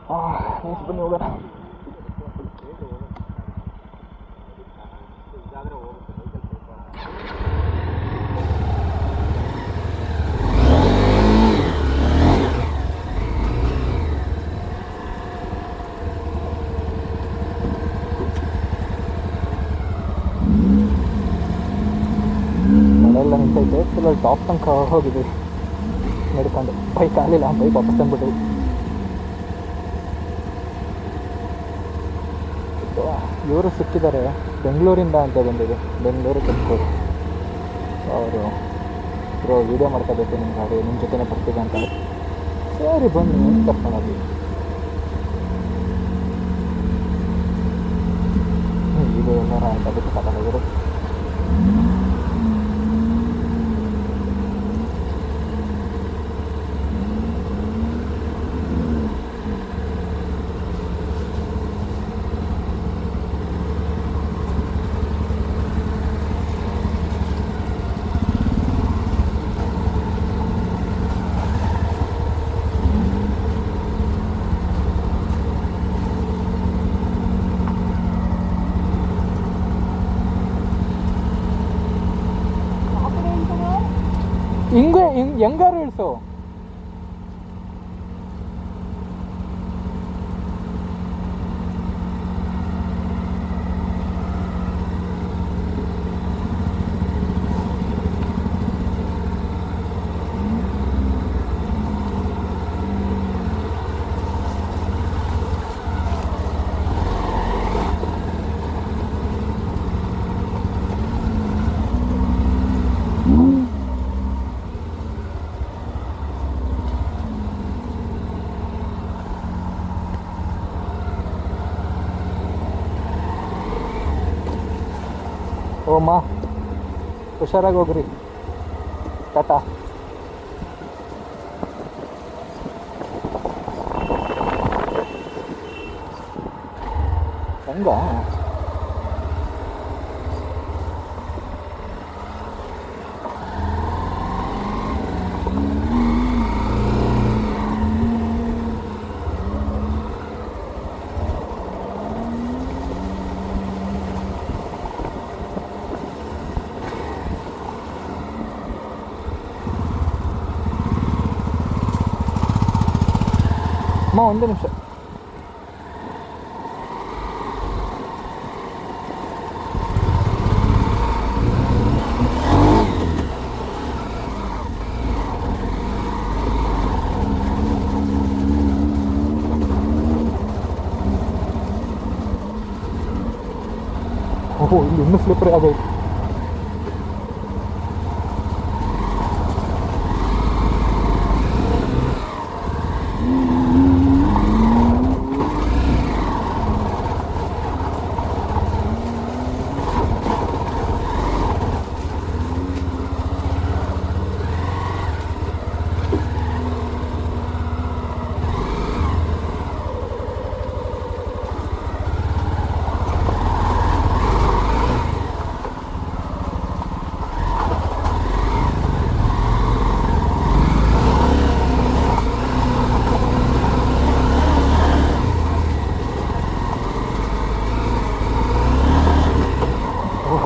ಬನ್ನಿ ಹೋಗೋಣ. ಮಳೆಯೆಲ್ಲ ನಿಂತೈತೆ. Full top ತನಕ ಹೋಗಿದ್ವಿ ನಡ್ಕೊಂಡು. ಬೈಕ್ ಆಗಲಿಲ್ಲ, ಬೈಕ್ ವಾಪಸ್ ತಂದ್ಬಿಟ್ಟಿವಿ. ಇವರು ಸಿಕ್ಕಿದ್ದಾರೆ, ಬೆಂಗಳೂರಿಂದ ಅಂತ ಬಂದಿದೆ, ಬೆಂಗಳೂರು ತುಮಕೂರು. ಅವರು ವೀಡಿಯೋ ಮಾಡ್ಕೋಬೇಕು ನಿಮ್ಮ ಗಾಡಿ, ನಿಮ್ಮ ಜೊತೆನೇ ಬರ್ತಿದೆ ಅಂತ. ಸರಿ ಬನ್ನಿ ಕರ್ಕೊಂಡೋಗಿ. ಇದು ಎಲ್ಲಾರ ಅಂತ ಬಿಟ್ಟು ತಗೊಂಡೋಗಿರು. ಹೆಂಗಾರು ಇಳಿಸು. ಓಮ್ಮ, ಹುಷಾರಾಗಿ ಹೋಗ್ರಿ. ಟಾಟಾ. ಹಂಗ ಅಮ್ಮ, ಒಂದು ನಿಮಿಷ. ಓಹೋ, ಇಲ್ಲಿ ಇನ್ನೂ ಸ್ಲಿಪ್ಪರ್ ಆಗೈತೆ.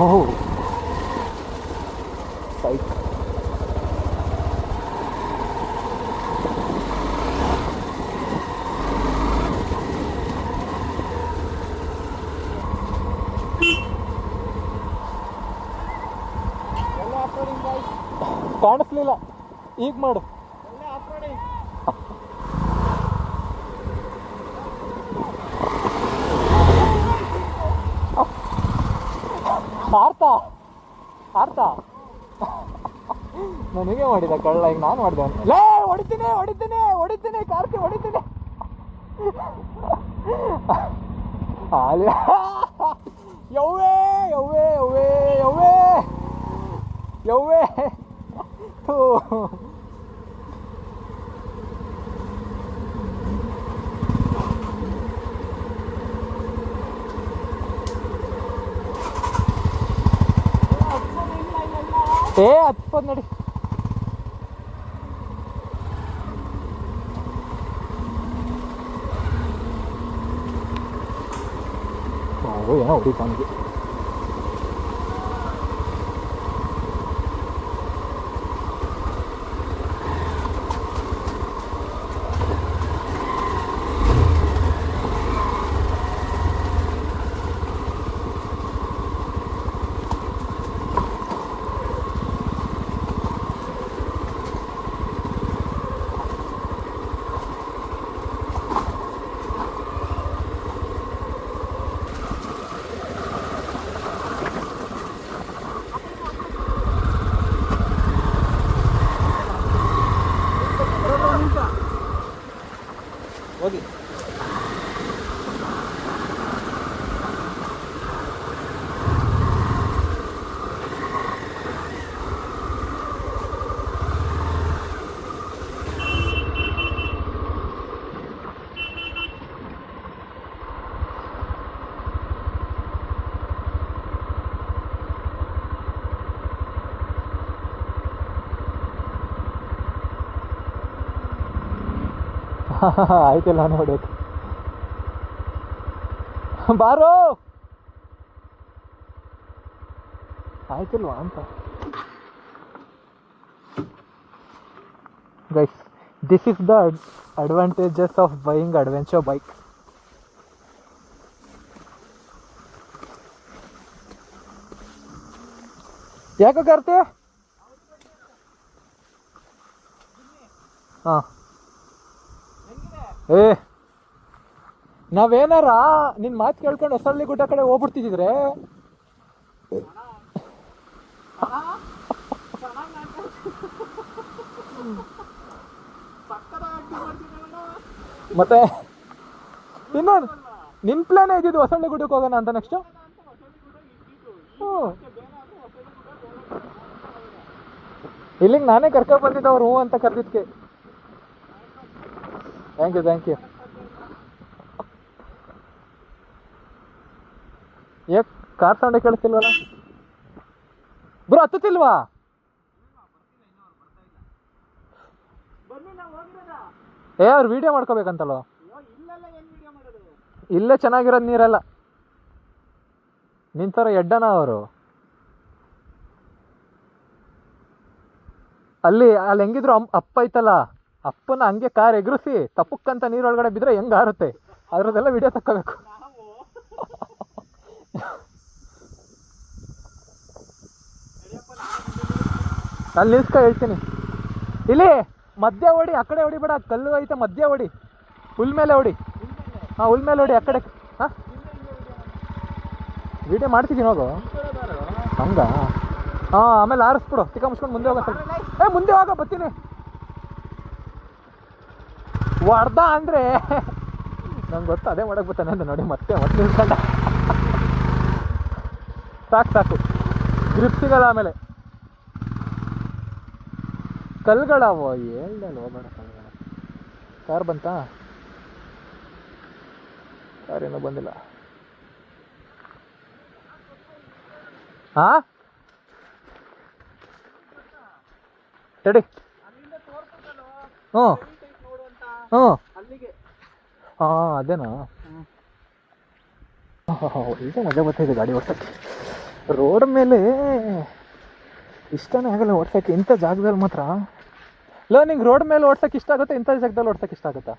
ಓಹೋ, ಸೈಕ್. ಕಾಣಿಸ್ಲಿಲ್ಲ, ಈಗ ಮಾಡು. ಆರ್ತಾ ನನಗೆ ಮಾಡಿದ ಕಳ್ಳ. ಈಗ ನಾನು ಮಾಡಿದೆ. ಲೇ, ಹೊಡಿತೀನಿ ಕಾರ್ತಿ, ಹೊಡಿತೀನಿ. ಯವ್ವೇ ಹಚ್ಬೋದು ನೋಡಿ. ಏನೋ ಹೊಡಿತು ಅವನಿಗೆ. ಹೋಗಿ ಆಯ್ತಿಲ್ಲ ನಾನು ಹೊಡೆಯೋದು. ಬಾರೋ ಆಯ್ತಿಲ್ವಾ ಅಂತ. Guys, this is the advantages of buying adventure bike. ಯಾಕೆ ಕಾರ್ತಿ? ಹಾಂ, ಏ ನಾವೇನಾರ ನಿನ್ನ ಮಾತು ಕೇಳ್ಕೊಂಡು ಹೊಸಳ್ಳಿ ಗುಡ್ಡ ಕಡೆ ಹೋಗ್ಬಿಡ್ತಿದ್ರೆ ಮತ್ತೆ ಇನ್ನೇನು ನಿನ್ನ ಪ್ಲಾನ್ ಇದ್ದಿದ್ದು ಹೊಸಳ್ಳಿ ಗುಡ್ಡಕ್ಕೆ ಹೋಗೋಣ ಅಂತ ನೆಕ್ಸ್ಟು. ಇಲ್ಲಿಗೆ ನಾನೇ ಕರ್ಕೊಂಡು ಬಂದಿದ್ದವ್ರು ಹ್ಞೂ ಅಂತ ಕರೆದಿದ್ದಕ್ಕೆ. Thank you thank you. ಯಾಕೆ ಕಾರ್ ಸೌಂಡೇ ಕೇಳಿಸ್ತಿಲ್ವಲ್ಲ ಬ್ರೋ? ಹತ್ತುತ್ತಿಲ್ವಾ? ಏ ಅವ್ರು ವಿಡಿಯೋ ಮಾಡ್ಕೋಬೇಕಂತಲ್ಲ. ಇಲ್ಲೇ ಚೆನ್ನಾಗಿರೋದು ನೀರೆಲ್ಲ. ನಿಂತರ ಎಡ್ಡನ ಅವರು ಅಲ್ಲಿ ಹೆಂಗಿದ್ರು ಅಪ್ಪ ಐತಲ್ಲ, ಅಪ್ಪನ ಹಂಗೆ ಕಾರ್ ಎಗರಿಸಿ ತಪ್ಪಕ್ಕಂತ ನೀರೊಳಗಡೆ ಬಿದ್ದರೆ ಹೆಂಗೆ ಆರುತ್ತೆ ಅದ್ರದ್ದೆಲ್ಲ ವಿಡಿಯೋ ತಕ್ಕೋಬೇಕು. ಅಲ್ಲಿ ನಿಲ್ಸ್ಕೊ ಹೇಳ್ತೀನಿ. ಇಲ್ಲಿ ಮಧ್ಯ ಹೊಡಿ, ಆ ಕಡೆ ಹೊಡಿಬೇಡ, ಕಲ್ಲು ಐತೆ ಮಧ್ಯ ಹೊಡಿ, ಹುಲ್ ಮೇಲೆ ಹೊಡಿ. ಹಾಂ, ಹುಲ್ ಮೇಲೆ ಹೊಡಿ ಆ ಕಡೆ. ಹಾಂ, ವಿಡಿಯೋ ಮಾಡ್ತಿದ್ದೀನಿ ಹೋಗು. ಹಂಗ? ಹಾಂ, ಆಮೇಲೆ ಆರಿಸ್ಬಿಡು, ಚಿಕ್ಕ ಮುಚ್ಕೊಂಡು ಮುಂದೆ ಹೋಗೋ. ಏ ಮುಂದೆ ಹೋಗೋ, ಬರ್ತೀನಿ. ಹೊಡ್ದ ಅಂದರೆ ನಂಗೆ ಗೊತ್ತು ಅದೇ ಮಾಡಕ್ಕೆ ಬರ್ತಾನೆ ಅಂತ. ನೋಡಿ ಮತ್ತೆ ನಿಲ್ಸ್ಕೊಂಡ. ಸಾಕು ಸಾಕು, ಗ್ರಿಪ್ ಸಿಗಲ್ಲ ಆಮೇಲೆ. ಕಲ್ಗಳವು ಹೇಳ್ದಲ್ಲ, ಹೋಗೋಣ ಕಲ್ಗಳ. ಕಾರ್ ಬಂತಾ? ಕಾರ್ ಏನೂ ಬಂದಿಲ್ಲ. ಹಾಂ ತಡಿ. ಹ್ಞೂ ಹ್ಞೂ ಹಾಂ ಅದೇನಾ? ಒಳ್ಳೆ ಮಜಾ ಬರ್ತಾಯಿದೆ ಗಾಡಿ ಓಡ್ಸೋಕ್ಕೆ. ರೋಡ್ ಮೇಲೆ ಇಷ್ಟನೇ ಆಗಲ್ಲ ಓಡ್ಸೋಕ್ಕೆ. ಇಂಥ ಜಾಗದಲ್ಲಿ ಮಾತ್ರ ಇಲ್ಲ. ನಿಂಗೆ ರೋಡ್ ಮೇಲೆ ಓಡ್ಸೋಕೆ ಇಷ್ಟ ಆಗುತ್ತೆ, ಇಂಥ ಜಾಗದಲ್ಲಿ ಓಡ್ಸೋಕೆ ಇಷ್ಟ ಆಗುತ್ತಾ?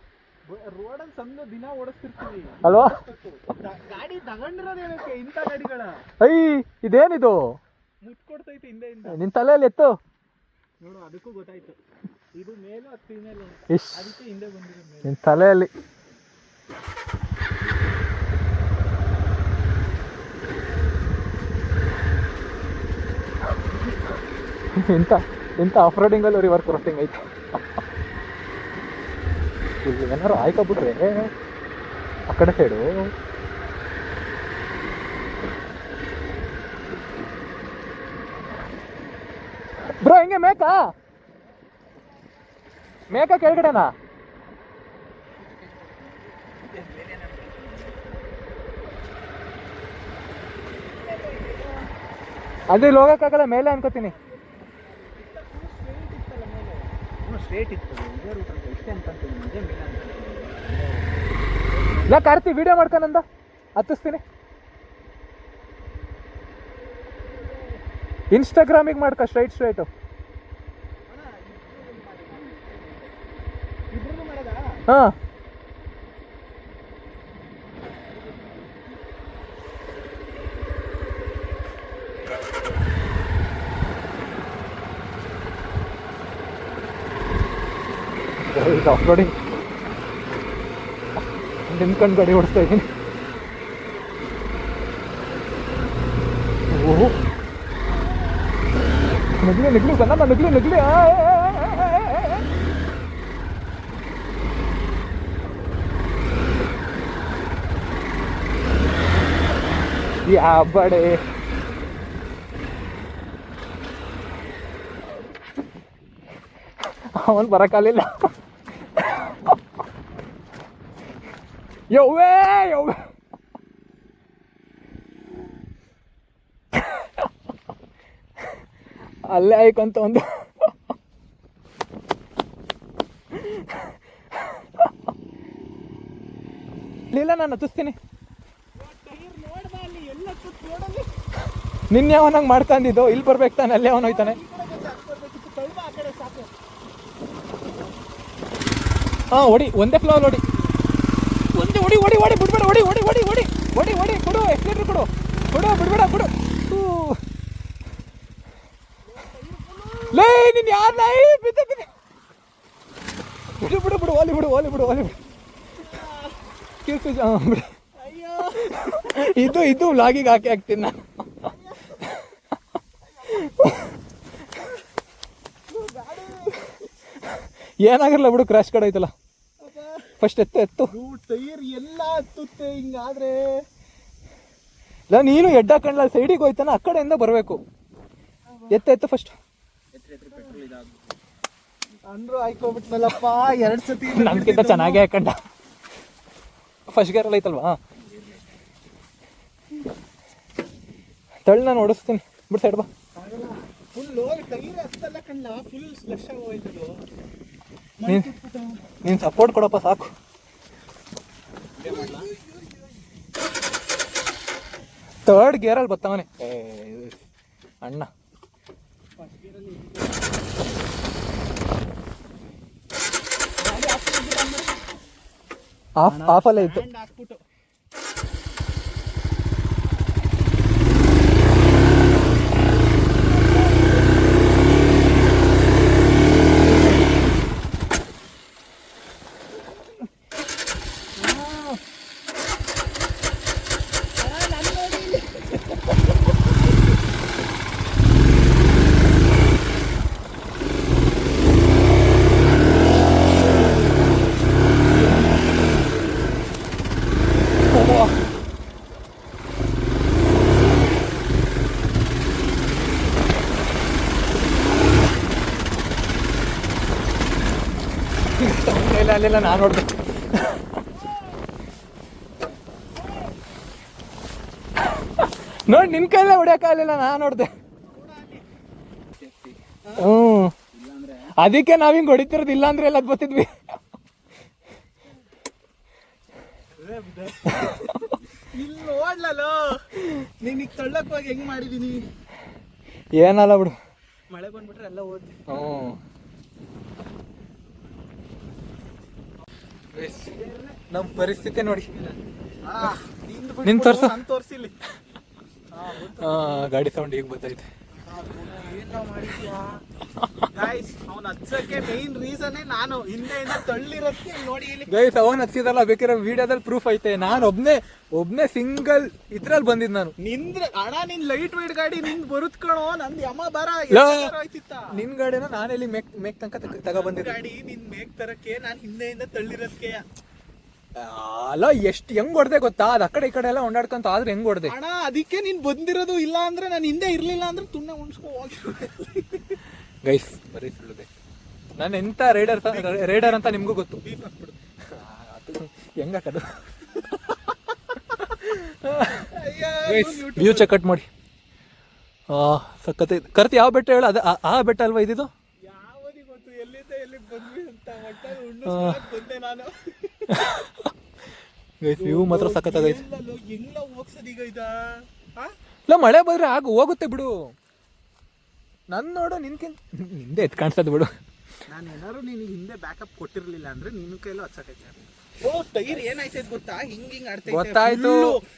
ರೋಡಲ್ಲಿ ಸಂದು ದಿನ ಓಡಿಸ್ತಿರ್ತೀವಿ ಅಲ್ವಾ? ಗಾಡಿ ತಗೊಂಡಿರೋದೇನಕ್ಕೆ ಇಂಥ ಗಾಡಿಗಳ? ಐ ಇದೇನಿದು ಮುಟ್ಕೊಡ್ತೈತೆ ಹಿಂದೆಯಿಂದ. ನಿನ್ನ ತಲೆಯಲ್ಲಿ ಎತ್ತು ನೋಡು, ಅದಕ್ಕೂ ಗೊತ್ತಾಯ್ತು ಇದು ಮೇಲು ಅದು ಫೀಮೇಲು, ಇಶ್ ಅದಕ್ಕೆ ಹಿಂದೆ ಬಂದಿರೋ ನಿನ್ನ ತಲೆಯಲ್ಲಿ. ಇಂಥ ಆಫ್ ರೋಡಿಂಗಲ್ಲೂ ರಿವರ್ಸ್ ಕ್ರಾಸಿಂಗ್ ಐತೆ. ಇಲ್ಲಿ ಏನಾರು ಆಯ್ಕೊಬಿಟ್ರೆ ಆ ಕಡೆ ಸೈಡು ಬ್ರೋ ಹಿಂಗೆ ಮೇಕ ಕೆಳಗಡೆನಾ? ಅದು ಇಲ್ಲಿ ಹೋಗೋಕ್ಕಾಗಲ್ಲ, ಮೇಲೆ ಅನ್ಕೋತೀನಿ. ಸ್ಟ್ರೇಟ್ ಇತ್ತು, ಇದೇ ರೂಟ್ ಅಂತ ಇಷ್ಟೇ ಅನ್ಕೊಂತೀನಿ. ಇದೇ ಮೇಲೆ. ಇಲ್ಲ ಕಾರ್ತಿ ವಿಡಿಯೋ ಮಾಡ್ಕೊಂಡ ಹತ್ತಿಸ್ತೀನಿ. ಇನ್ಸ್ಟಾಗ್ರಾಮಿಗೆ ಮಾಡ್ಕ ಸ್ಟ್ರೈಟು ಇಬ್ರು ಮಾಡದ ಹಾಂ. ಆಫ್ರೋಡಿಂಗ್ ನಿಂತ್ಕೊಂಡು ಗಾಡಿ ಓಡಿಸ್ತಾ ಇದ್ದೀನಿ. ಓಹೋ ನಗ್ಲಿ ಸಣ್ಣ ನಗ್ಲಿ ಯಾ ಬಡೆ ಅವನು ಬರಕ್ಕಾಗಲಿಲ್ಲ. ಯವ್ವೇ ಅಲ್ಲೇ ಆಯ್ಕಂತ ಒಂದು ಇಲ್ಲ ನಾನು ಹತ್ತಿಸ್ತೀನಿ. ನಿನ್ನೆ ಅವನಂಗೆ ಮಾಡ್ಕೊಂಡಿದ್ದು ಇಲ್ಲಿ ಬರ್ಬೇಕು ತಾನೆ, ಅಲ್ಲೇ ಅವನು ಹೋಯ್ತಾನೆ. ಹಾಂ ಹೊಡಿ, ಒಂದೇ ಫ್ಲೋರ್ ಹೊಡಿ, ಒಂದೇ ಹೊಡಿ ಬಿಡ್ಬೇಡ, ಹೊಡಿ ಕೊಡು, ಎಕ್ಸ್ಲೇಟರ್ ಕೊಡು ಬಿಡ್ಬೇಡ ಲೇ ನೀನು ಯಾರು ಲೈ ಬಿದ್ದ ಬಿಡು ವಾಲಿ ಕಿಲ್ಸು ಬಿಡು. ಇದು ವ್ಲಾಗಿಗೆ ಹಾಕ್ತೀನಿ ನಾನು. ಏನಾಗಿರಲ್ಲ ಬಿಡು, ಕ್ರಾಶ್ ಕಡೆ ಐತಲ್ಲ. ಫಸ್ಟ್ ಎತ್ತು ಟೈರ್ ಎಲ್ಲ ಹತ್ತುತ್ತೆ ಹಿಂಗಾದ್ರೆ. ಇಲ್ಲ ನೀನು ಎಡ್ಡ ಹಾಕೊಂಡ್ಲ, ಸೈಡಿಗೆ ಹೋಯ್ತಾನ, ಆ ಕಡೆಯಿಂದ ಬರಬೇಕು. ಎತ್ತು ಫಸ್ಟ್. ಅಂದ್ರು ಆಯ್ಕೋಬಿಟ್ನಲ್ಲಪ್ಪ 2 ಸತಿ. ನನ್ಕಿಂತ ಚೆನ್ನಾಗೇ ಹಾಕೊಂಡ. ಫಸ್ಟ್ ಗೇರಲ್ಲಿ ಐತಲ್ವಾ, ತಳ್ಳಿ ನಾನು ಓಡಿಸ್ತೀನಿ. ಬಿಡು ಸೈಡ್ ಬಾ. ಫುಲ್ ಟೈರ್ ಹತ್ತಲ್ಲ ಕಣ್ಣ, ಫುಲ್ ಸ್ಲಶ್ ಆಗೋಯ್ತದು. ನೀನು ಸಪೋರ್ಟ್ ಕೊಡಪ್ಪ ಸಾಕು. ಥರ್ಡ್ ಗೇರಲ್ಲಿ ಬರ್ತಾವನೆ ಅಣ್ಣ. ಆಫಲ್ಲೇ ಇತ್ತು. ಅಲ್ಲೆಲ್ಲ ನಾನು ನೋಡ್ದೆ. ನೋಡಿ ನಿನ್ ಕೈಲೇ ಹೊಡ್ಯಕ್ಕಾಗಲಿಲ್ಲ, ನಾನು ನೋಡ್ದೆ. ಅದಕ್ಕೆ ನಾವ್ ಹಿಂಗ್ ಹೊಡಿತಿರೋದು, ಇಲ್ಲ ಅಂದ್ರೆ ಎಲ್ಲ ಬರ್ತಿದ್ವಿ. ಇಲ್ಲಿ ನೋಡ್ಲೋ ನೀನ್ ತಳ್ಳಕ್ ಹೋಗಿ ಹೆಂಗ್ ಮಾಡಿದೀನಿ. ಏನಲ್ಲ ಬಿಡು, ಮಳೆ ಬಂದ್ಬಿಟ್ರೆ ಎಲ್ಲ ಹೋದ್. ನಮ್ಮ ಪರಿಸ್ಥಿತಿ ನೋಡಿ. ನಿನ್ ತೋರ್ಸು. ತೋರ್ಸಿಲಿ. ಗಾಡಿ ಸೌಂಡ್ ಈಗ ಗೊತ್ತೈತೆ. ಗೈಸ್ ಅವನ್ ಹಚ್ಚಕ್ಕೆ ಮೇನ್ ರೀಸನ್ ನಾನು ಹಿಂದೆಯಿಂದ ತಳ್ಳಿರೋದಕ್ಕೆ ನೋಡಿ. ಗೈಸ್ ಅವನ್ ಹಚ್ಚಿದಲ್ಲ, ಬೇಕಿರೋ ವಿಡಿಯೋದಲ್ಲಿ ಪ್ರೂಫ್ ಐತೆ. ನಾನು ಒಬ್ನೇ ಸಿಂಗಲ್ ಇದ್ರಲ್ಲಿ ಬಂದಿದ್. ನಾನು ನಿಂದ್ರ ಅಣ್ಣ, ನಿನ್ ಲೈಟ್ ವೇಟ್ ಗಾಡಿ ನಿಂದ್ ಬರುತ್ ಕಣೋ, ನಂದ್ ಯಮ ಬರ ಆಯ್ತಿತ್ತ. ನಿನ್ ಗಾಡಿನ ನಾನೆಲ್ಲಿ ಮೇಕ್ ತನಕ ತಗೊಬಂದಿದ್ದೆ. ಗಾಡಿ ನಿನ್ ಮೇಕ್ ತರಕ್ಕೆ ನಾನ್ ಹಿಂದೆಯಿಂದ ತಳ್ಳಿರೋದಕ್ಕೆ. ಅಲ್ಲ ಎಷ್ಟು ಹೆಂಗ್ ಹೊಡ್ದೆ ಗೊತ್ತಾ, ಅದ್ ಆ ಕಡೆ ಈ ಕಡೆ ಎಲ್ಲ ಓಡಾಡ್ಕೊಂತ ಆದ್ರೆ ಹೆಂಗ್ ಹೊಡ್ದೆ ಅಣ್ಣ. ಅದಕ್ಕೆ ನೀನ್ ಬಂದಿರೋದು, ಇಲ್ಲ ಅಂದ್ರೆ ನಾನು ಹಿಂದೆ ಇರ್ಲಿಲ್ಲ ಅಂದ್ರೆ ತುಣ್ಣ ಉಣ್ಸ್ಕೊ ಹೋಗಿ. ಗೈಸ್ ಬರೀ ಸುಳ್ಳುದೆ. ನಾನು ಎಂತ ರೈಡರ್ ಅಂತ ನಿಮ್ಗೂ ಗೊತ್ತು. ಹೆಂಗಾಕದು ವ್ಯೂ ಚೆಕ್ ಮಾಡಿ. ಸಖತ್ ಕರ್ತಿ ಯಾವ ಬೆಟ್ಟ ಹೇಳು, ಅದು ಆ ಬೆಟ್ಟ ಅಲ್ವಾ ಇದಿದು? ಯಾವದಿ ಗೊತ್ತು ಎಲ್ಲಿಂದ ಎಲ್ಲಿ ಬಂದ್ವಿ ಅಂತ. ಬಂದೆ ನಾನು. ಗೈಸ್ ವ್ಯೂ ಮಾತ್ರ ಸಖತ್ತಾಗೈತೆ. ಹೆಂಗ ಹೋಗ್ಸದೀಗ ಇದ. ಇಲ್ಲ ಮಳೆ ಬಂದ್ರೆ ಹೋಗುತ್ತೆ ಬಿಡು. ನನ್ನ ನೋಡು ನಿನ್ಕಿಂತ ನಿಂದೆ ಎತ್ ಕಾಣಿಸ್ತದೆ ಬಿಡು. ನಾನು ಏನಾದ್ರು ನಿನಗೆ ಹಿಂದೆ ಬ್ಯಾಕಪ್ ಕೊಟ್ಟಿರ್ಲಿಲ್ಲ ಅಂದ್ರೆ ನಿನ್ನ ಕೈಲೂ ಹಚ್ಚಕೈತೆ. ಓ ಟೈರ್ ಏನಾಯ್ತೈತೆ ಗೊತ್ತಾ, ಹಿಂಗ್ ಆಡ್ತೈತೆ. ಗೊತ್ತಾಯ್ತು,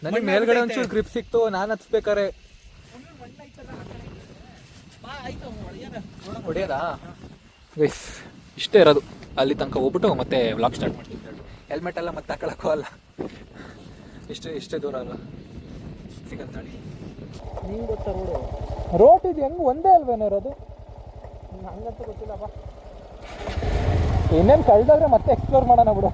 ನನಗೆ ಮೇಲ್ಗಡೆ ಒಂಚೂರು ಗ್ರಿಪ್ ಸಿಕ್ತು, ನಾನು ಹತ್ಬೇಕಾರೆ. ಹೊಡೆಯೋದಾ ಗೈಸ್? ಇಷ್ಟೇ ಇರೋದು. ಅಲ್ಲಿ ತನಕ ಹೋಗ್ಬಿಟ್ಟು ಮತ್ತೆ ವ್ಲಾಗ್ ಸ್ಟಾರ್ಟ್ ಮಾಡ್ತೀನಿ. ಹೆಲ್ಮೆಟ್ ಎಲ್ಲ ಮತ್ತೆ ಹಾಕೊಳಕ್ಕೂ ಅಲ್ಲ, ಇಷ್ಟೇ ದೂರ ಅಲ್ಲ ಸಿಗಂತಾಳಿ. ನಿಂಗೆ ಗೊತ್ತಾ ರೋಡ್ ಇದು ಹೆಂಗೆ ಒಂದೇ ಅಲ್ವೇನೋ ಇರೋದು? ಹಂಗಂತೂ ಗೊತ್ತಿಲ್ಲಪ್ಪ. ಇನ್ನೇನು ಕಳೆದಾದ್ರೆ ಮತ್ತೆ ಎಕ್ಸ್ಪ್ಲೋರ್ ಮಾಡೋಣ ಬಿಡು.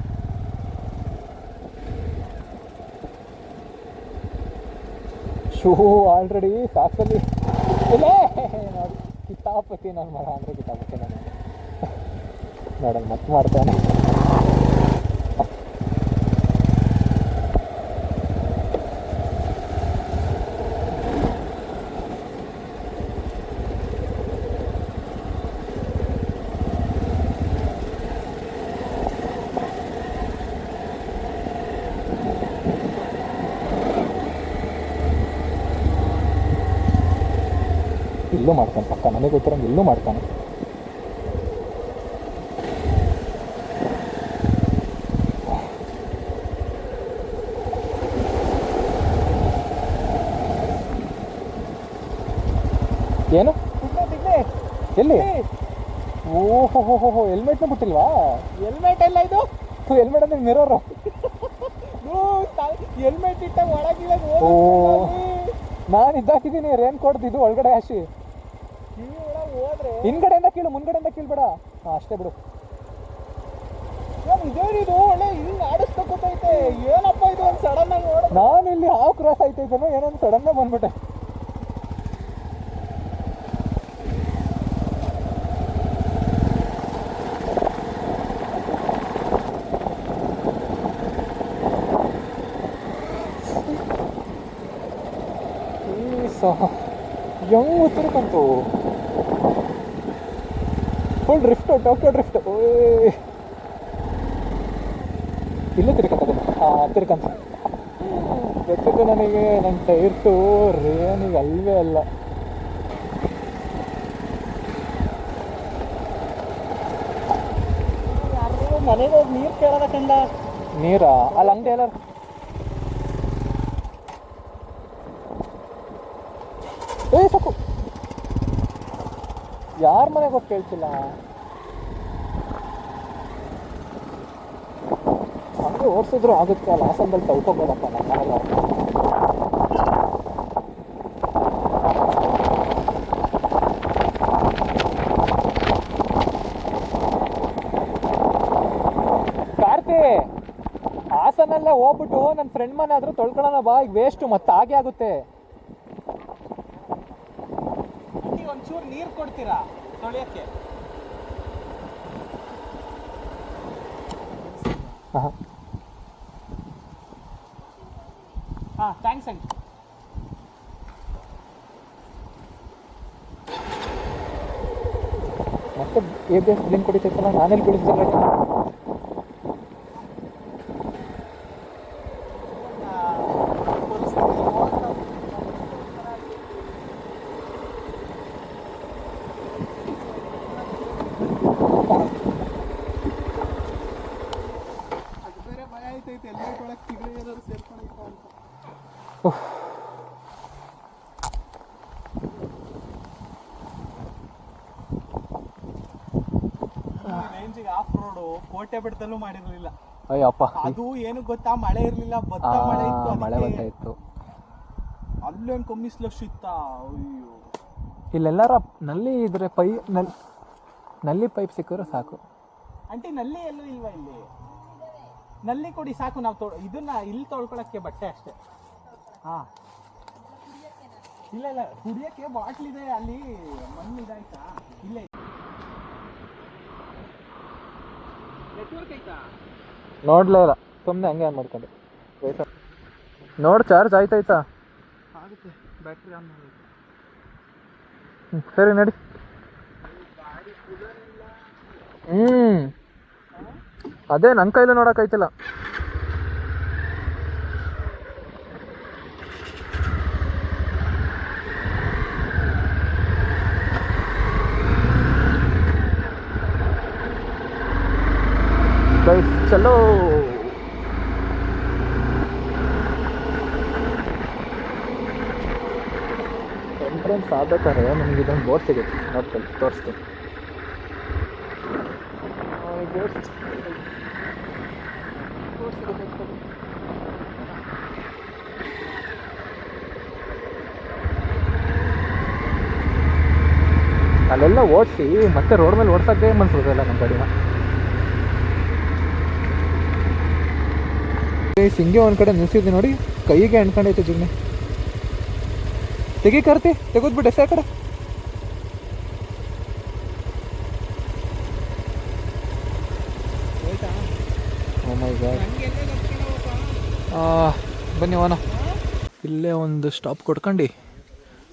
ಶೂ ಆಲ್ರೆಡಿ ಸಾಕ್ಸಲ್ಲಿ ಇಲ್ಲೇ ನೋಡಿ ಕಿತಾಪತಿ ನಾನು ಮಾಡ ಅಂದರೆ ಕಿತಾಪತಿ ನಾನು ನೋಡೋಣ ಮತ್ತೆ ಮಾಡ್ತಾನೆ. ಇಲ್ಲೂ ಮಾಡ್ತಾನೆ ಪಕ್ಕ, ನನಗೆ ಗೊತ್ತಿರಂಗೆ ಇಲ್ಲೂ ಮಾಡ್ತಾನೆ. ಏನು ಎಲ್ಲಿ? ಓಹೋ ಹೋ ಹೋ ಹೋ, ಹೆಲ್ಮೆಟ್ನ ಬಿಟ್ಟಿಲ್ವಾ? ಹೆಲ್ಮೆಟ್ ಎಲ್ಲ ಇದು? ಹೆಲ್ಮೆಟ್ ಅಂದ್ರೆ ಮಿರರು. ಹೆಲ್ಮೆಟ್ ಇಟ್ಟ ಒಳಗಿಲ್ಲ. ಓ, ನಾನು ಇದ್ದಾಕಿದ್ದೀನಿ ರೇನ್ ಕೋಟ್ ಇದು ಒಳಗಡೆ ಹಾಸಿ. ಹೋದ್ರೆ ಹಿಂದ್ಗಡೆಯಿಂದ ಕೀಳು, ಮುಂದ್ಗಡೆಯಿಂದ ಕೀಳ್ಬೇಡ. ಹಾಂ ಅಷ್ಟೇ ಬಿಡು. ಇದೇನಿದು ಒಳ್ಳೆ ಹಿಂಗ್ ಆಡಿಸ್ತಾ ಕೂತೈತೆ. ಏನಪ್ಪ ಇದು ಒಂದು ಸಡನ್ ಆಗಿ ನೋಡ. ನಾನು ಇಲ್ಲಿ ಹಾವು ಕ್ರಾಸ್ ಆಯ್ತೈತೇನೋ ಏನೊಂದು ಸಡನ್ ಆಗಿ ಬಂದ್ಬಿಟ್ಟೆ. ಹೆಂಗ್ ತಿರ್ಕಂತು ಫುಲ್ ಡ್ರಿಫ್ಟ್, ಟೋಕಿಯೋ ಡ್ರಿಫ್ಟ್. ಇಲ್ಲೇ ತಿರ್ಕಂತ ತಿರ್ಕಂತ ಗೊತ್ತಿದ್ದು ನನಗೆ. ನನ್ನ ಟೈರ್ಸು ರೇನಿಗೆ ಅಲ್ವೇ ಅಲ್ಲ. ಮನೆಗೆ ಹೋಗಿ ನೀರು ಕೇಳೋದ ಕಂಡ. ನೀರಾ? ಅಲ್ಲಿ ಅಂಗಡಿ ಎಲ್ಲ ಸಾಕು. ಯಾರ ಮನೆಗೆ ಹೋಗಿ ಕೇಳ್ತಿಲ್ಲ. ಹಂಗೆ ಓಡಿಸಿದ್ರು ಆಗುತ್ತೆ. ಅಲ್ಲಿ ಹಾಸನದಲ್ಲಿ ತಳ್ಕೊಬೇಡಪ್ಪ ನಮ್ಮ ಮನೆಗೆ. ಕಾರ್ತಿ, ಹಾಸನಲ್ಲೇ ಹೋಗ್ಬಿಟ್ಟು ನನ್ನ ಫ್ರೆಂಡ್ ಮನೆ ಆದರೂ ತೊಳ್ಕೊಳ್ಳೋಣ ಬಾ. ಈಗ ವೇಸ್ಟು ಮತ್ತೆ ಹಾಗೆ ಆಗುತ್ತೆ. ಒಂಚೂರು ನೀರು ಕೊಡ್ತೀರಾ ತೊಳೆಯಕ್ಕೆ? ಹಾಂ ಥ್ಯಾಂಕ್ಸ್ ಅಂಕಿ. ಮತ್ತೆ ABS ಬ್ಲಿಂಕ್ ಕೊಡಿತೈತಲ್ಲ, ನಾನೆಲ್ಲಿ ಬಿಡಿಸ್ದಲ್ಲ. ರೇಂಜಿಗೆ ಆಫ್ ರೋಡು ಕೋಟೆ ಬೆಟ್ಟದಲ್ಲೂ ಮಾಡಿರ್ಲಿಲ್ಲ. ಅಯ್ಯಪ್ಪ, ಅದು ಏನು ಗೊತ್ತಾ, ಮಳೆ ಇರ್ಲಿಲ್ಲ, ಭತ್ತ ಮಳೆ ಇತ್ತು. ಮಳೆ ಬರ್ತಾ ಇತ್ತು. ಅಲ್ಲೇನು ಕಮ್ಮಿಸ್ಲಷ್ಟು ಇತ್ತ. ಅಯ್ಯೋ, ಇಲ್ಲೆಲ್ಲಾರ ನಲ್ಲಿ ಇದ್ರೆ ನಲ್ಲಿ ಪೈಪ್ ಸಿಕ್ಕಿದ್ರೆ ಸಾಕು. ಆಂಟಿ ನಲ್ಲಿ ಎಲ್ಲೂ ಇಲ್ವಾ? ಇಲ್ಲಿ ನಲ್ಲಿ ಕೊಡಿ ಸಾಕು. ನಾವು ಇದನ್ನ ಇಲ್ಲಿ ತೊಳ್ಕೊಳಕ್ಕೆ ಬಟ್ಟೆ ಅಷ್ಟೇ. ಹಾ ಇಲ್ಲ ಕುಡಿಯಕ್ಕೆ ಬಾಟ್ಲ್ ಇದೆ ಅಲ್ಲಿ. ಮಣ್ಣು ಇದಾಯ್ತಾ? ಇಲ್ಲ ನೆಟ್ವರ್ಕ್ ಆಯ್ತಾ? ನೋಡ್ಲೇ ಇಲ್ಲ, ಸುಮ್ಮನೆ ಹಂಗೆ ಆನ್ ಮಾಡ್ಕೊಂಡೆ. ನೋಡು ಚಾರ್ಜ್ ಆಯ್ತಾಯ್ತಾ? ಆಗುತ್ತೆ, ಬ್ಯಾಟ್ರಿ ಆನ್ ಮಾಡಿ. ಸರಿ ನಡಿ. ಅದೇ ನನ್ನ ಕೈಲೂ ನೋಡೋಕ್ಕಾಯ್ತಿಲ್ಲ. ಗೈಸ್ ಚಲೋ. ಎಂಟ್ರೆನ್ಸ್ ಆಗ್ಬೇಕಾದ್ರೆ ನಿಮಗೆ ಇದೊಂದು ಬೋರ್ಡ್ ಸಿಗುತ್ತೆ, ನೋಡ್ಕೊಳ್ಳಿ, ತೋರಿಸ್ತೀನಿ. ಅಲ್ಲೆಲ್ಲ ಓಡಿಸಿ ಮತ್ತೆ ರೋಡ್ ಮೇಲೆ ಓಡ್ಸೋಕ್ಕೆ ಮನ್ಸು ಬರೋಲ್ಲ ನಮ್ಮ ಗಾಡಿನ. ಹಿಂಗೆ ಒಂದು ಕಡೆ ನಿಲ್ಸಿದ್ವಿ ನೋಡಿ, ಕೈಗೆ ಅನ್ಕೊಂಡೈತೆ ಜಿಗ್ನೆ. ತೆಗಿ ಕರ್ತಿ ತೆಗೆದ್ಬಿಟ್ಟು ಎಷ್ಟೇ ಕಡೆ. ಬನ್ನಿ ಅವನ ಇಲ್ಲೇ ಒಂದು ಸ್ಟಾಪ್ ಕೊಟ್ಕೊಂಡು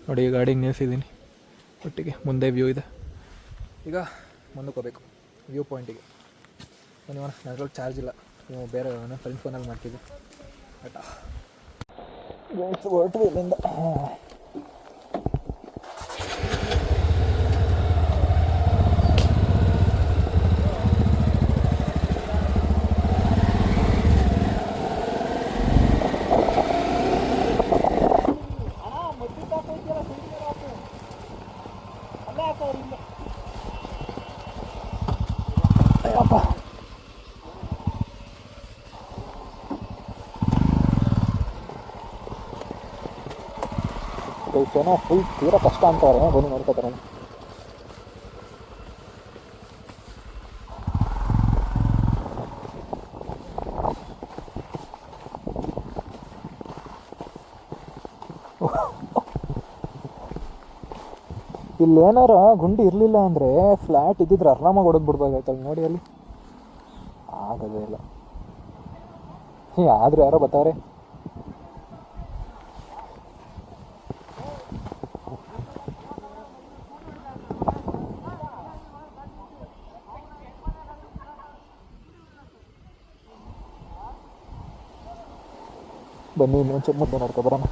ನೋಡಿ ಗಾಡಿಗೆ ನಿಲ್ಸಿದ್ದೀನಿ. ಒಟ್ಟಿಗೆ ಮುಂದೆ ವ್ಯೂ ಇದೆ. ಈಗ ಮುಂದಕ್ಕೆ ಹೋಗ್ಬೇಕು ವ್ಯೂ ಪಾಯಿಂಟಿಗೆ. ಬನ್ನಿ ಅವನ, ನೆಟ್ವರ್ಕ್ ಚಾರ್ಜ್ ಇಲ್ಲ, ನೀವು ಬೇರೆ ಫ್ರೆಂಡ್ ಫೋನಲ್ಲಿ ಮಾಡ್ತಿದ್ವಿ. ಆಯ್ತಾ ಹೊರಟು ಇಲ್ಲಿಂದ. ಏನೋ ಫುಲ್ ತೀರಾ ಕಷ್ಟ ಅಂತಾರೆ, ಬನ್ನಿ ನೋಡ್ಕೋತಾರೆ. ಇಲ್ಲೇನಾರ ಗುಂಡಿ ಇರಲಿಲ್ಲ ಅಂದರೆ ಫ್ಲ್ಯಾಟ್ ಇದ್ದಿದ್ರೆ ಆರಾಮಾಗಿ ಹೊಡೆದು ಬಿಡ್ಬೇಕಾಯ್ತಲ್ಲ. ನೋಡಿ ಅಲ್ಲಿ ಆಗೋದೇ ಇಲ್ಲ. ಆದರೂ ಯಾರೋ ಬರ್ತಾವ್ರೆ. ಬನ್ನಿ ಇನ್ನೊಂದು ಮುಂದೆ ನೋಡ್ಕೊ ಬರೋಣ.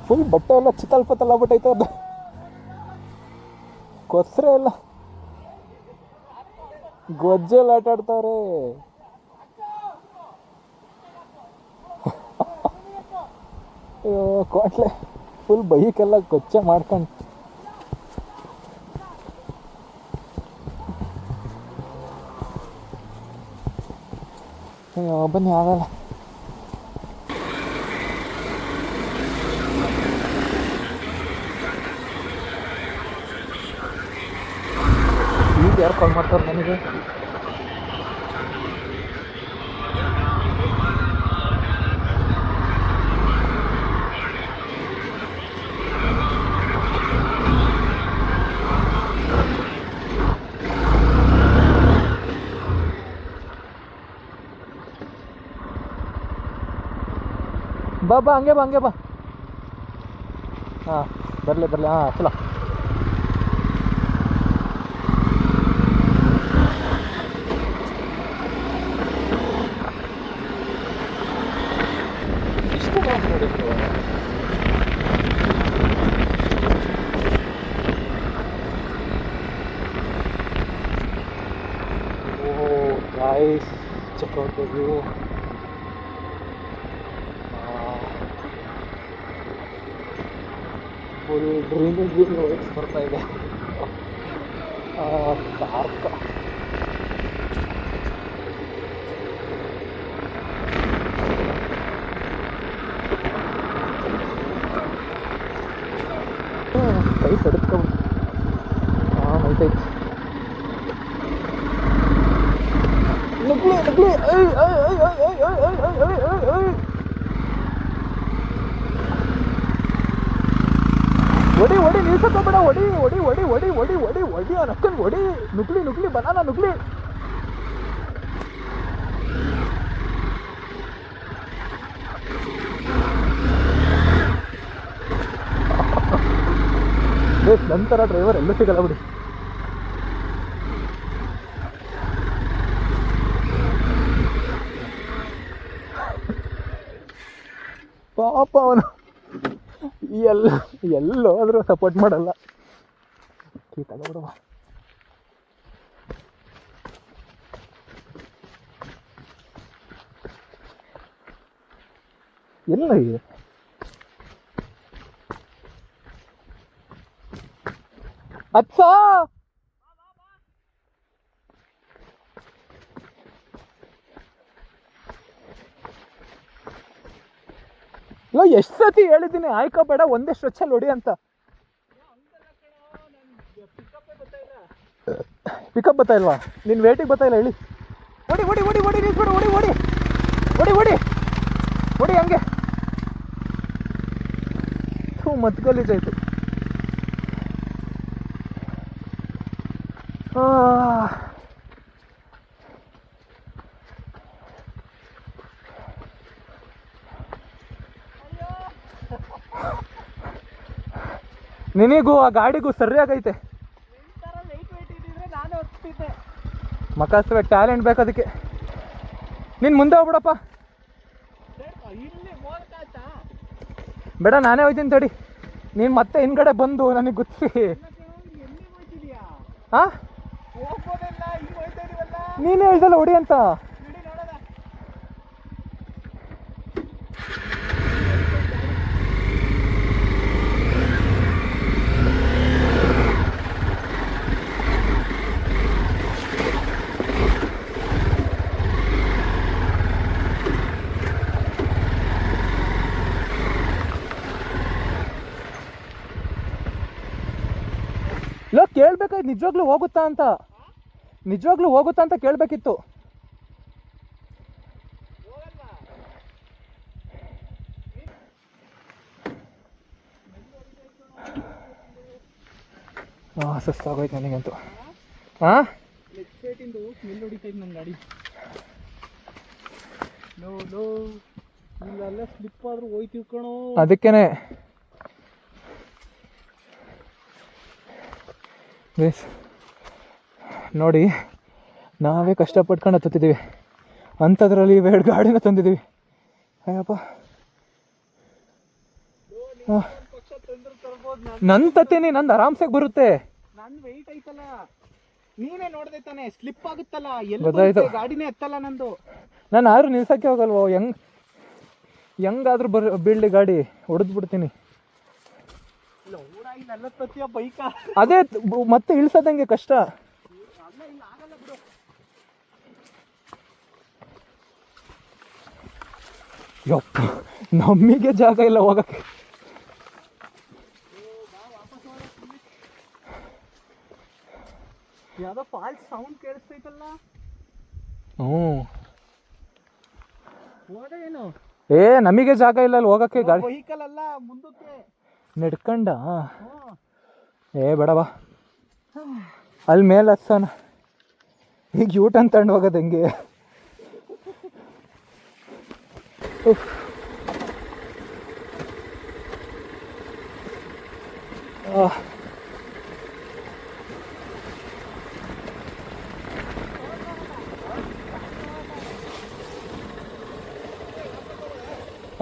ಫುಲ್ ಬಟ್ಟೆ ಎಲ್ಲ ಚಿತ್ತಲ್ಪತ್ತಲ್ಲ ಬಿಟ್ಟೈತೆ, ಅದು ಕೊಸ್ರೆ ಎಲ್ಲ ಗೊಜ್ಜೆಲ್ಲ ಆಟ ಆಡ್ತಾವ್ರೆ. ಅಯ್ಯೋ ಕೋಟ್ಲೆ ಫುಲ್ ಬೈಕೆಲ್ಲ ಕೊಚ್ಚೆ ಮಾಡ್ಕೊಂಡು. ಅಯ್ಯೋ ಬನ್ನಿ ಆಗಲ್ಲ. ಈಗ ಯಾರು ಕಾಲ್ ಮಾಡ್ತಾರೆ ನನಗೆ? ಬಾ ಬಾ ಹಂಗೆ ಬಾ ಹಂಗೆ ಬಾ. ಹಾಂ ಬರಲಿ ಬರಲಿ. ಹಾಂ ಚಲೋ. ಇಷ್ಟು ನೋಡಿದ್ರು. Oh guys, check out the view. Full green whites ಬರ್ತಾ ಇದೆ. ಡಾರ್ಕ್. ಕೈ ಸಡತ್ಕೊ. ಹಾಂ ನೈತೈತಿ. ನುಗ್ಲಿ ನುಗ್ಲಿ. ಒಡಿ ಒಡಿ ನಿಲ್ಸಕ್ಕೋಬೇಡ. ಒಡಿ ಒಡಿ ಒಡಿ ಒಡಿ ಒಡಿ ಒಡಿ ಒಡಿ ಅಕ್ಕನ್ ಒಡಿ. ನುಗ್ಲಿ ನುಗ್ಲಿ ಬನಾನ ನುಗ್ಲಿ. ನಂತರ ಡ್ರೈವರ್ ಎಲ್ಲೂ ಸಿಗಲ್ಲ ಬಿಡಿ. ಪಾಪ ಅವನು ಎಲ್ಲ ಎಲ್ಲೋದ್ರೂ ಸಪೋರ್ಟ್ ಮಾಡಲ್ಲ. ತಗೊಬಿಡುವ. ಎಲ್ಲ ಇದೆ ಅಚ್ಚ. ಇಲ್ಲ ಎಷ್ಟು ಸತಿ ಹೇಳಿದ್ದೀನಿ ಆಯ್ಕೋ ಬೇಡ ಒಂದೇ ಸ್ಟ್ರೆಚ್ಚಲ್ಲಿ ಹೊಡಿ ಅಂತ. ಪಿಕಪ್ ಬರ್ತಾ ಇಲ್ವಾ? ನಿನ್ನ ವೇಟಿಗೆ ಬರ್ತಾ ಇಲ್ಲ ಹೇಳಿ. ಓಡಿ ಓಡಿ ಓಡಿ ಓಡಿ ನಿಲ್ಸ್ಬೇಡ, ಓಡಿ ಓಡಿ ಓಡಿ ಓಡಿ ಓಡಿ ಹಂಗೆ. ಮತ್ತೆ ಗಲೀಜಾಯ್ತು. ನಿನಗೂ ಆ ಗಾಡಿಗೂ ಸರಿಯಾಗೈತೆ. ಮಕಾಸ್ವೆ ಟ್ಯಾಲೆಂಟ್ ಬೇಕು ಅದಕ್ಕೆ. ನೀನು ಮುಂದೆ ಹೋಗ್ಬಿಡಪ್ಪ. ಬೇಡ ನಾನೇ ಹೋಯ್ತೀನಿ ತಡಿ. ನೀನು ಮತ್ತೆ ಹಿಂದ್ಗಡೆ ಬಂದು ನನಗೆ ಗುರ್ತಿಸಿ. ಹಾಂ ನೀನೇ ಹೇಳ್ದಲ್ಲ ಹೊಡಿ ಅಂತ. ಇಲ್ಲ ಕೇಳ್ಬೇಕಾಯ್ತು ನಿಜವಾಗ್ಲೂ ಹೋಗುತ್ತಾ ಅಂತ. ನಿಜವಾಗ್ಲೂ ಹೋಗುತ್ತಾ ಅಂತ ಕೇಳಬೇಕಿತ್ತು. ಹಾಂ ಸುಸ್ತಾಗೋಯ್ತು ನನಗಂತೂ. ಹಾಂ ಗಾಡಿ ಇಲ್ಲೆಲ್ಲ ಸ್ಲಿಪ್ ಆದ್ರೂ ಹೋಯ್ತೀವಿ ಕಣೋ. ಅದಕ್ಕೇನೆ ನೋಡಿ ನಾವೇ ಕಷ್ಟಪಟ್ಕೊಂಡು ಹತ್ತುತ್ತಿದ್ದೀವಿ, ಅಂಥದ್ರಲ್ಲಿ ಇವೆರಡು ಗಾಡಿನ ತಂದಿದ್ದೀವಿ. ಅಯ್ಯಪ್ಪ ನನ್ನ ತತ್ತೀನಿ, ನಂದು ಆರಾಮ್ಸಾಗಿ ಬರುತ್ತೆ. ನನ್ನ ವೆಯ್ಟ್ ಐತಲ್ಲ, ನೀನೇ ನೋಡ್ದೆ ತಾನೆ ಸ್ಲಿಪ್ ಆಗುತ್ತಲ್ಲ, ಎಲ್ಲ ಗಾಡಿನೇ ಎತ್ತಲ್ಲ ನಂದು. ನಾನು ಯಾರು ನಿಲ್ಸಕ್ಕೆ ಹೋಗಲ್ವೋ, ಹೆಂಗಾದ್ರೂ ಬೀಳ್ಲಿ ಗಾಡಿ ಹೊಡೆದು ಬಿಡ್ತೀನಿ. ಅದೇ ಮತ್ತೆ ಇಳಿಸೋದಂಗೆ ಕಷ್ಟ. ಯಪ್ಪ ನಮಗೆ ಜಾಗ ಇಲ್ಲ ಹೋಗಕ್ಕೆ. ಯಾವ್ದೋ ಫಾಲ್ಸ್ ಸೌಂಡ್ ಕೇಳಿಸ್ತೈತಲ್ಲ. ಏನು ನಮಗೆ ಜಾಗ ಇಲ್ಲ ಅಲ್ಲಿ ಹೋಗಕ್ಕೆ. ಗಾಡಿ ವೆಹಿಕಲ್ ಅಲ್ಲ ಮುಂದಕ್ಕೆ ನಡ್ಕಂಡ. ಬೇಡವಾ ಅಲ್ಲಿ ಮೇಲೆ ಹತ್ಸೋಣ. ಈಗ ಯೂಟರ್ನ್ ತಗೊಂಡು ಹೋಗೋದು ಹೆಂಗೆ?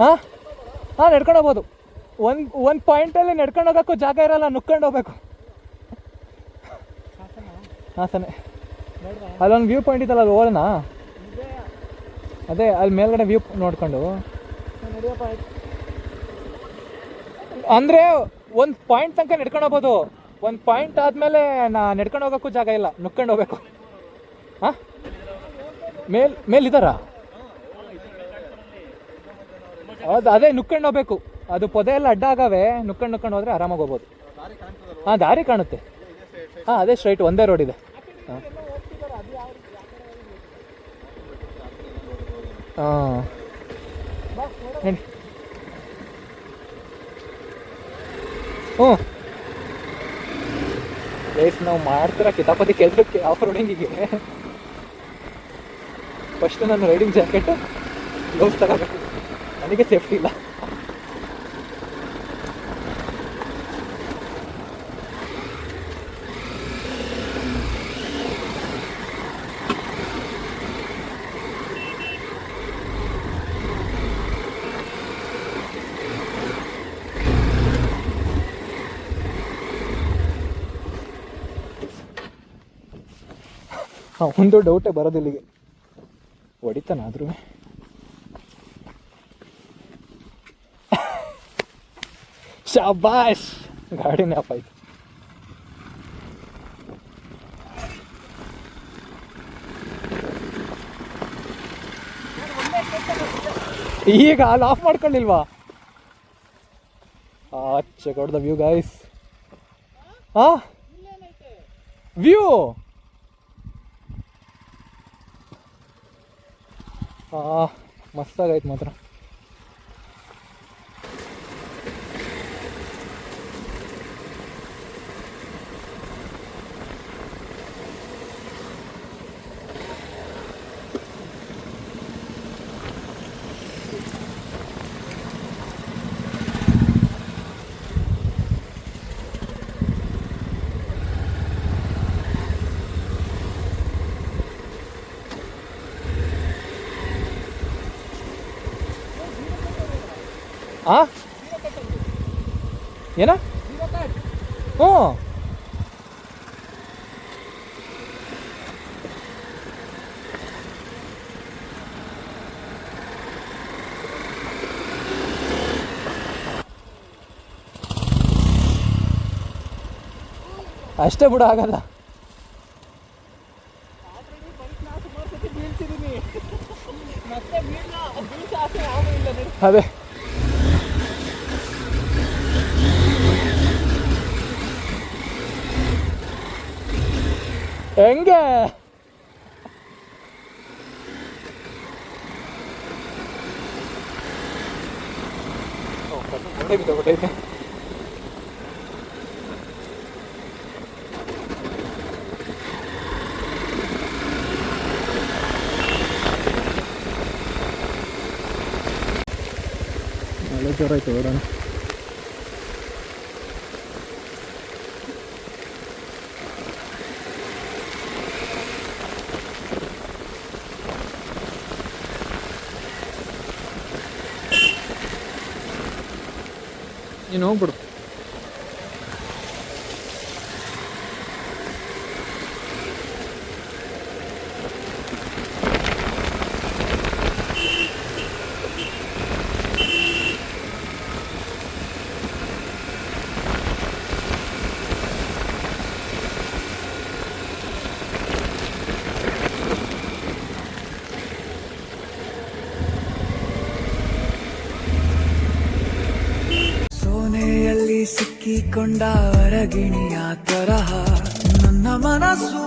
ಹಾಂ ಹಾಂ ನಡ್ಕೊಂಡು ಹೋಗ್ಬೋದು. ಒಂದು ಪಾಯಿಂಟಲ್ಲಿ ನಡ್ಕೊಂಡು ಹೋಗೋಕ್ಕೂ ಜಾಗ ಇರಲ್ಲ, ನುಕ್ಕೊಂಡು ಹೋಗ್ಬೇಕು. ಹಾಸನ ಅಲ್ಲೊಂದು ವ್ಯೂ ಪಾಯಿಂಟ್ ಇತ್ತಲ್ಲ, ಅಲ್ಲಿ ಹೋಗೋಣ. ಅದೇ ಅಲ್ಲಿ ಮೇಲ್ಗಡೆ ವ್ಯೂ ನೋಡ್ಕೊಂಡು. ಅಂದರೆ ಒಂದು ಪಾಯಿಂಟ್ ತನಕ ನಡ್ಕೊಂಡು ಹೋಗ್ಬೋದು. ಒಂದು ಪಾಯಿಂಟ್ ಆದಮೇಲೆ ನಡ್ಕೊಂಡು ಹೋಗೋಕ್ಕೂ ಜಾಗ ಇಲ್ಲ, ನುಕ್ಕೊಂಡು ಹೋಗ್ಬೇಕು. ಹಾಂ ಮೇಲಿದ್ದಾರಾ? ಹೌದು, ಅದೇ ನುಕ್ಕೊಂಡು ಹೋಗ್ಬೇಕು. ಅದು ಪೊದೆ ಎಲ್ಲ ಅಡ್ಡ ಆಗವೆ, ನುಕ್ಕೊಂಡು ಹೋದ್ರೆ ಆರಾಮಾಗಿ ಹೋಗ್ಬೋದು. ಹಾಂ ದಾರಿ ಕಾಣುತ್ತೆ. ಹಾಂ ಅದೇ ಸ್ಟ್ರೈಟ್ ಒಂದೇ ರೋಡ್ ಇದೆ. ಹಾಂ ಹಾಂ ಹೇಳಿ. ಪ್ಲೇಸ್ ನಾವು ಮಾಡ್ತೀರ ಕಿತಾಪತಿ ಕೆಲಸಕ್ಕೆ, ಆಫ್ ರೋಡಿಂಗಿಗೆ. ಫಸ್ಟ್ ನಾನು ರೈಡಿಂಗ್ ಜಾಕೆಟ್ ಗ್ಲೌಸ್ ತಗೋಬೇಕು, ನನಗೆ ಸೇಫ್ಟಿ ಇಲ್ಲ. ಒಂದು ಡೌಟೇ ಬರೋದಿಲ್ಲ ಇಲ್ಲಿಗೆ. ಹೊಡಿತಾನಾದ್ರೂ ಶಾಬಾಷ್, ಗಾಡಿನೇ ಆಫ್ ಆಯ್ತು. ಈಗ ಅಲ್ಲಿ ಆಫ್ ಮಾಡ್ಕೊಂಡಿಲ್ವಾ? Check out the view guys. View ಮಸ್ತಾಗೈತೆ ಮಾತ್ರ. ಏನ? ಹ್ಞೂ ಅಷ್ಟೇ ಬಿಡು, ಆಗಲ್ಲ. ಅದೇ ಹೆಂಗೆ ಹೊಟ್ಟೈತೆ. ಮಳೆ ಜೋರ ಆಯ್ತು ಓಡೋಣ. ನೀನು ಹೋಗ್ಬಿಡು. ಸಿಕ್ಕಿಕೊಂಡ ಅರಗಿಣಿಯ ತರಹ ನನ್ನ ಮನಸ್ಸು